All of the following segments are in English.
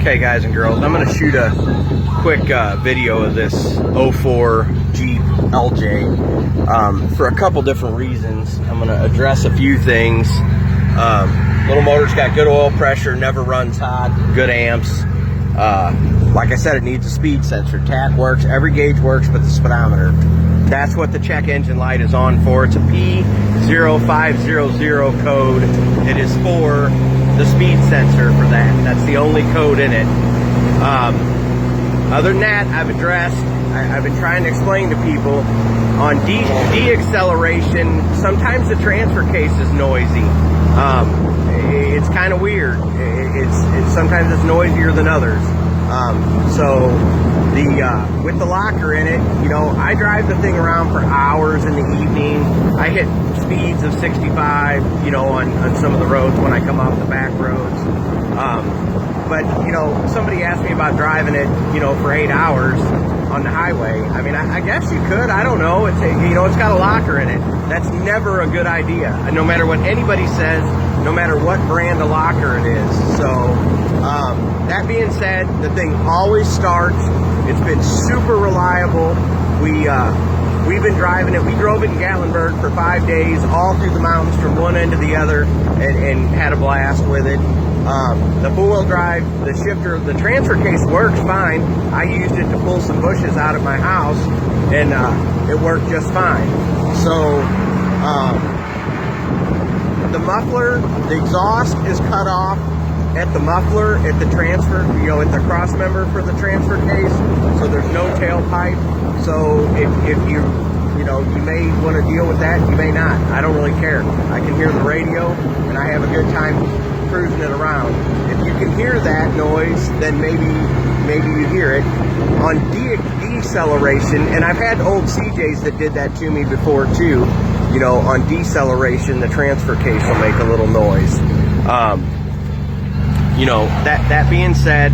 Okay, guys and girls, I'm going to shoot a quick video of this 04 Jeep LJ for a couple different reasons. I'm going to address a few things. Little motor's got good oil pressure, never runs hot, good amps. Like I said, it needs a speed sensor. TAC works, every gauge works, but the speedometer. That's what the check engine light is on for. It's a P0500 code. It is for the speed sensor for that. That's the only code in it. Other than that, I've been trying to explain to people on de-acceleration, sometimes the transfer case is noisy. It's kind of weird. Sometimes it's noisier than others. With the locker in it, you know, I drive the thing around for hours in the evening. I hit speeds of 65, you know, on some of the roads when I come off the back roads. But, you know, somebody asked me about driving it, you know, for 8 hours on the highway. I mean, I guess you could. I don't know. It's got a locker in it. That's never a good idea. No matter what anybody says, no matter what brand of locker it is. So, that being said, the thing always starts. It's been super reliable. We've been driving it. We drove it in Gatlinburg for 5 days, all through the mountains from one end to the other, and had a blast with it. The four-wheel drive, the shifter, the transfer case works fine. I used it to pull some bushes out of my house, and it worked just fine. So, the muffler, the exhaust is cut off at the muffler, at the transfer, you know, at the cross member for the transfer case, so there's no tailpipe. So if you may want to deal with that, you may not. I don't really care. I can hear the radio, and I have a good time cruising it around. If you can hear that noise, then maybe you hear it. On deceleration, and I've had old CJs that did that to me before too, you know, on deceleration, the transfer case will make a little noise. You know, that being said,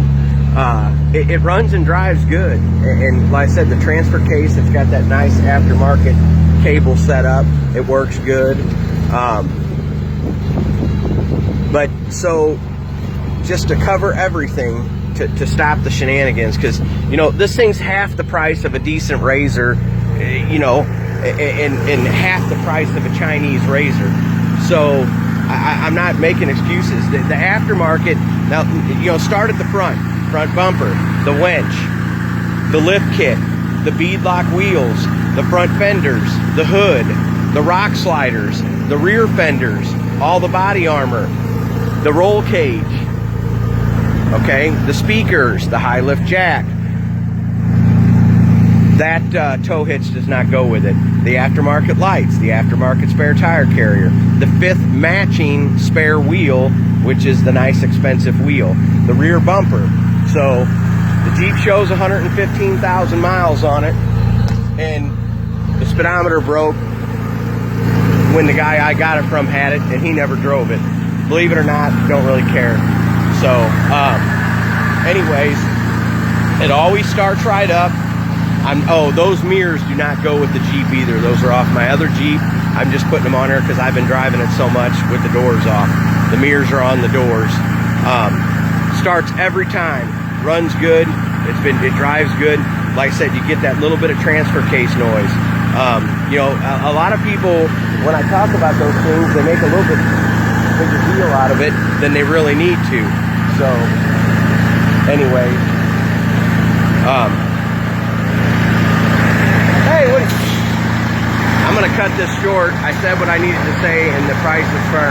it runs and drives good. And like I said, the transfer case, it's got that nice aftermarket cable set up. It works good. But so just to cover everything, to stop the shenanigans, because, you know, this thing's half the price of a decent razor, you know, and half the price of a Chinese razor. So I'm not making excuses. The aftermarket, now, you know, start at the front bumper, the winch, the lift kit, the beadlock wheels, the front fenders, the hood, the rock sliders, the rear fenders, all the body armor, the roll cage, okay, the speakers, the high lift jack. That tow hitch does not go with it. The aftermarket lights, the aftermarket spare tire carrier, the 5th matching spare wheel, which is the nice expensive wheel, the rear bumper. So the Jeep shows 115,000 miles on it, and the speedometer broke when the guy I got it from had it, and he never drove it. Believe it or not, don't really care. So, anyways, it always starts right up. Those mirrors do not go with the Jeep either. Those are off my other Jeep. I'm just putting them on there because I've been driving it so much with the doors off. The mirrors are on the doors. Starts every time. Runs good. It drives good. Like I said, you get that little bit of transfer case noise. You know, a lot of people, when I talk about those things, they make a little bit bigger deal out of it than they really need to. So, anyway, I'm going to cut this short. I said what I needed to say, and the price is firm.